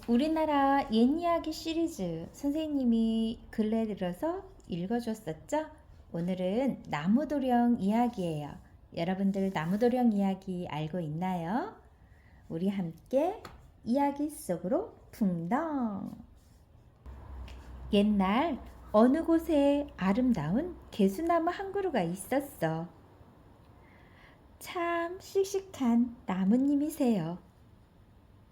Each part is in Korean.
우리나라 옛이야기 시리즈 선생님이 근래 들어서 읽어줬었죠? 오늘은 나무도령 이야기예요. 여러분들 나무도령 이야기 알고 있나요? 우리 함께 이야기 속으로 풍덩! 옛날 어느 곳에 아름다운 개수나무 한 그루가 있었어. 참 씩씩한 나무님이세요.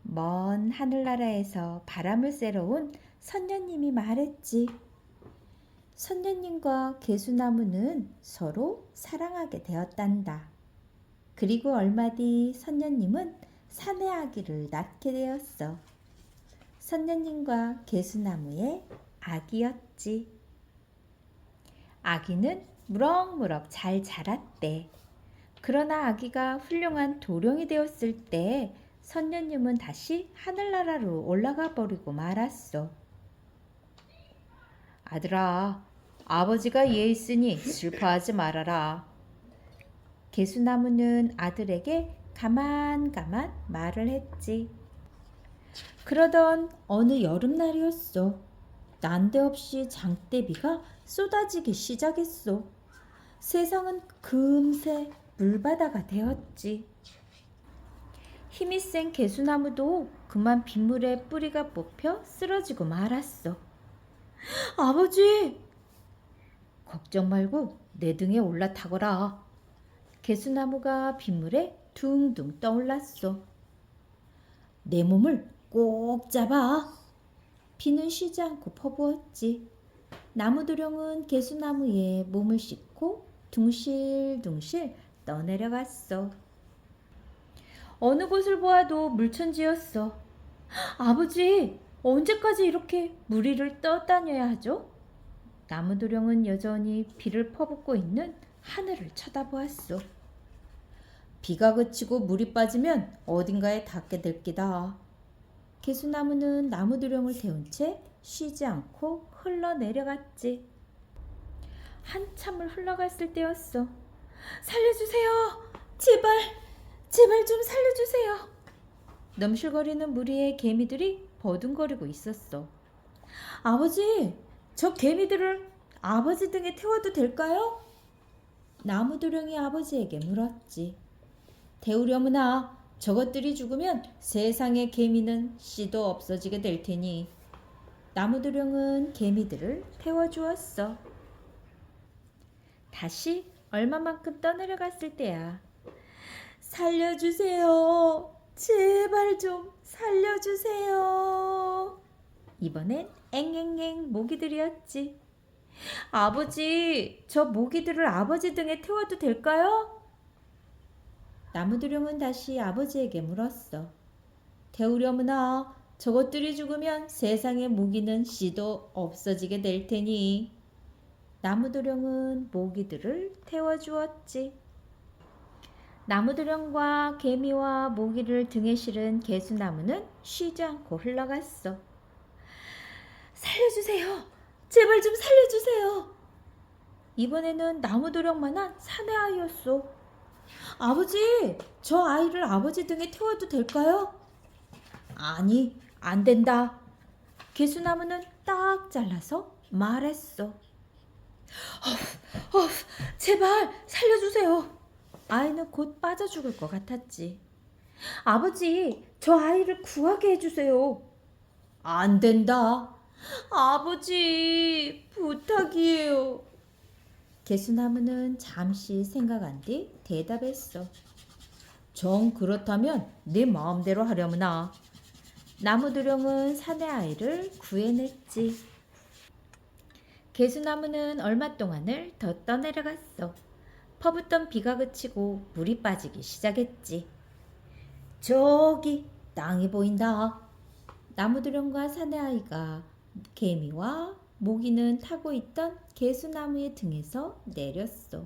먼 하늘나라에서 바람을 쐬러 온 선녀님이 말했지. 선녀님과 개수나무는 서로 사랑하게 되었단다. 그리고 얼마 뒤 선녀님은 사내 아기를 낳게 되었어. 선녀님과 개수나무의 아기였지. 아기는 무럭무럭 잘 자랐대. 그러나 아기가 훌륭한 도령이 되었을 때 선녀님은 다시 하늘나라로 올라가 버리고 말았어. 아들아, 아버지가 얘 있으니 슬퍼하지 말아라. 개수나무는 아들에게 가만가만 말을 했지. 그러던 어느 여름날이었어. 난데없이 장대비가 쏟아지기 시작했어. 세상은 금세 물바다가 되었지. 힘이 센 개수나무도 그만 빗물에 뿌리가 뽑혀 쓰러지고 말았어. 아버지! 걱정 말고 내 등에 올라타거라. 개수나무가 빗물에 둥둥 떠올랐어. 내 몸을 꼭 잡아. 비는 쉬지 않고 퍼부었지. 나무도령은 개수나무에 몸을 싣고 둥실둥실 떠내려갔어. 어느 곳을 보아도 물천지였어. 아버지, 언제까지 이렇게 무리를 떠다녀야 하죠? 나무도령은 여전히 비를 퍼붓고 있는 하늘을 쳐다보았어. 비가 그치고 물이 빠지면 어딘가에 닿게 될 기다. 개수나무는 나무도령을 태운 채 쉬지 않고 흘러내려갔지. 한참을 흘러갔을 때였어. 살려주세요! 제발 좀 살려주세요. 넘실거리는 무리의 개미들이 버둥거리고 있었어. 아버지, 저 개미들을 아버지 등에 태워도 될까요? 나무도령이 아버지에게 물었지. 태우려무나 저것들이 죽으면 세상의 개미는 씨도 없어지게 될 테니. 나무도령은 개미들을 태워주었어. 다시 얼마만큼 떠내려갔을 때야. 살려주세요. 제발 좀 살려주세요. 이번엔 앵앵앵 모기들이었지. 아버지, 저 모기들을 아버지 등에 태워도 될까요? 나무도령은 다시 아버지에게 물었어. 태우려무나 저것들이 죽으면 세상의 모기는 씨도 없어지게 될 테니. 나무도령은 모기들을 태워주었지. 나무도령과 개미와 모기를 등에 실은 개수나무는 쉬지 않고 흘러갔어. 살려주세요. 제발 좀 살려주세요. 이번에는 나무도령만한 사내 아이였어. 아버지, 저 아이를 아버지 등에 태워도 될까요? 아니, 안 된다. 개수나무는 딱 잘라서 말했어. 제발 살려주세요. 아이는 곧 빠져 죽을 것 같았지. 아버지, 저 아이를 구하게 해주세요. 안 된다. 아버지, 부탁이에요. 개수나무는 잠시 생각한 뒤 대답했어. 정 그렇다면 네 마음대로 하려무나. 나무도령은 사내 아이를 구해냈지. 개수나무는 얼마 동안을 더 떠내려갔어. 퍼붓던 비가 그치고 물이 빠지기 시작했지. 저기 땅이 보인다. 나무도령과 사내 아이가 개미와 모기는 타고 있던 개수나무의 등에서 내렸어.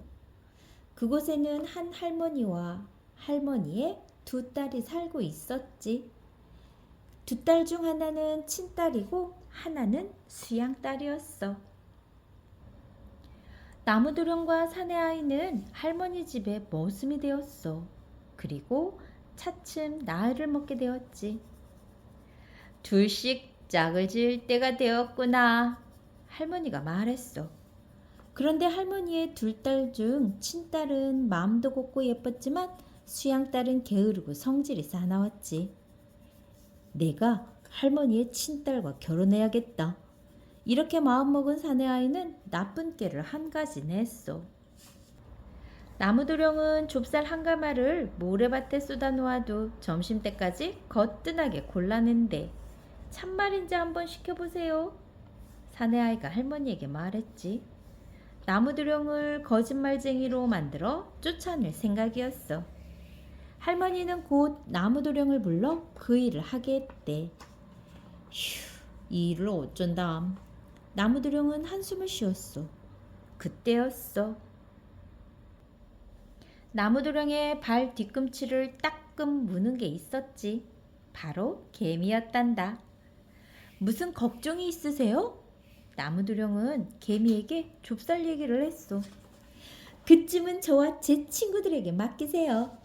그곳에는 한 할머니와 할머니의 두 딸이 살고 있었지. 두 딸 중 하나는 친딸이고 하나는 수양딸이었어. 나무도령과 사내 아이는 할머니 집에 머슴이 되었어. 그리고 차츰 나이를 먹게 되었지. 둘씩 짝을 지을 때가 되었구나. 할머니가 말했어. 그런데 할머니의 둘 딸 중 친딸은 마음도 곱고 예뻤지만 수양딸은 게으르고 성질이 사나웠지. 내가 할머니의 친딸과 결혼해야겠다. 이렇게 마음먹은 사내아이는 나쁜 꾀를 한 가지 냈어. 나무도령은 좁쌀 한 가마를 모래밭에 쏟아 놓아도 점심때까지 거뜬하게 골라낸대. 참말인지 한번 시켜보세요. 사내아이가 할머니에게 말했지. 나무도령을 거짓말쟁이로 만들어 쫓아낼 생각이었어. 할머니는 곧 나무도령을 불러 그 일을 하게 했대. 휴, 이 일을 어쩐담. 나무도령은 한숨을 쉬었어. 그때였어. 나무도령의 발 뒤꿈치를 따끔 무는 게 있었지. 바로 개미였단다. 무슨 걱정이 있으세요? 나무도령은 개미에게 좁쌀 얘기를 했어. 그쯤은 저와 제 친구들에게 맡기세요.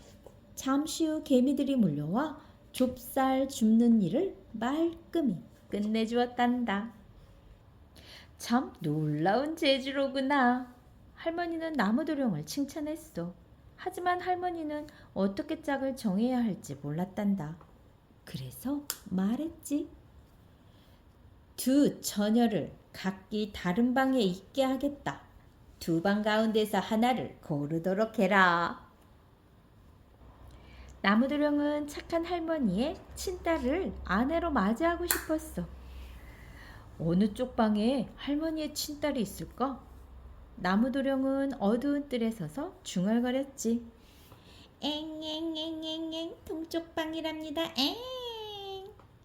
잠시 후 개미들이 몰려와 좁쌀 줍는 일을 말끔히 끝내주었단다. 참 놀라운 재주로구나. 할머니는 나무도령을 칭찬했어. 하지만 할머니는 어떻게 짝을 정해야 할지 몰랐단다. 그래서 말했지. 두 처녀를 각기 다른 방에 있게 하겠다. 두 방 가운데서 하나를 고르도록 해라. 나무도령은 착한 할머니의 친딸을 아내로 맞이하고 싶었어. 어느 쪽 방에 할머니의 친딸이 있을까? 나무도령은 어두운 뜰에 서서 중얼거렸지. 엥엥엥엥엥 동쪽 방이랍니다. 엥.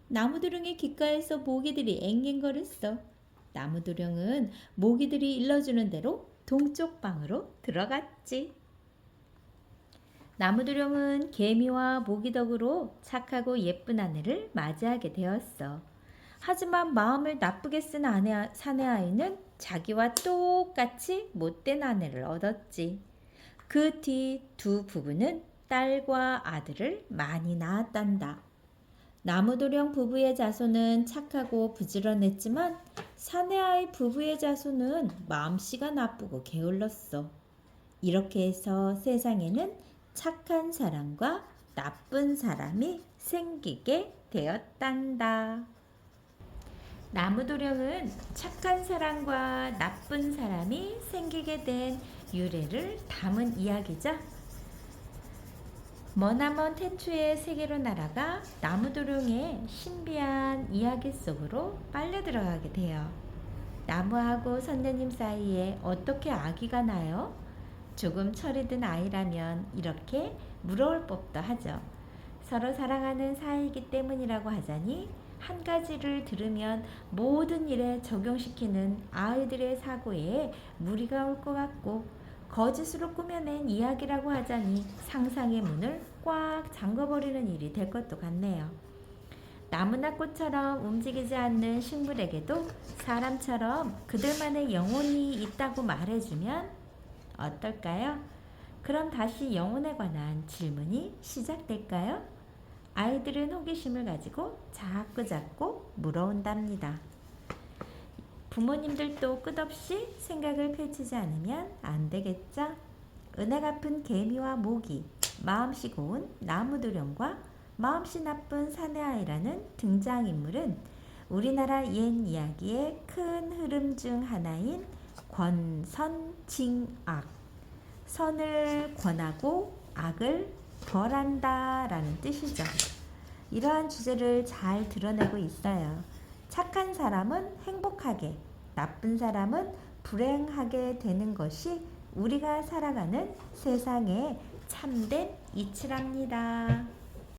나무도령의 귓가에서 모기들이 앵앵거렸어. 나무도령은 모기들이 일러주는 대로 동쪽 방으로 들어갔지. 나무도령은 개미와 모기 덕으로 착하고 예쁜 아내를 맞이하게 되었어. 하지만 마음을 나쁘게 쓴 사내아이는 자기와 똑같이 못된 아내를 얻었지. 그 뒤 두 부부는 딸과 아들을 많이 낳았단다. 나무도령 부부의 자손은 착하고 부지런했지만 사내아이 부부의 자손은 마음씨가 나쁘고 게을렀어. 이렇게 해서 세상에는 착한 사람과 나쁜 사람이 생기게 되었단다. 나무도령은 착한 사람과 나쁜 사람이 생기게 된 유래를 담은 이야기죠. 머나먼 태초의 세계로 날아가 나무도령의 신비한 이야기 속으로 빨려 들어가게 돼요. 나무하고 선녀님 사이에 어떻게 아기가 나요? 조금 철이 든 아이라면 이렇게 물어올 법도 하죠. 서로 사랑하는 사이이기 때문이라고 하자니 한 가지를 들으면 모든 일에 적용시키는 아이들의 사고에 무리가 올 것 같고, 거짓으로 꾸며낸 이야기라고 하자니 상상의 문을 꽉 잠궈버리는 일이 될 것도 같네요. 나무나 꽃처럼 움직이지 않는 식물에게도 사람처럼 그들만의 영혼이 있다고 말해주면 어떨까요? 그럼 다시 영혼에 관한 질문이 시작될까요? 아이들은 호기심을 가지고 자꾸 물어온답니다. 부모님들도 끝없이 생각을 펼치지 않으면 안 되겠죠? 은혜 갚은 개미와 모기, 마음씨 고운 나무도령과 마음씨 나쁜 사내아이라는 등장인물은 우리나라 옛 이야기의 큰 흐름 중 하나인 권선징악, 선을 권하고 악을 벌한다 라는 뜻이죠. 이러한 주제를 잘 드러내고 있어요. 착한 사람은 행복하게, 나쁜 사람은 불행하게 되는 것이 우리가 살아가는 세상의 참된 이치랍니다.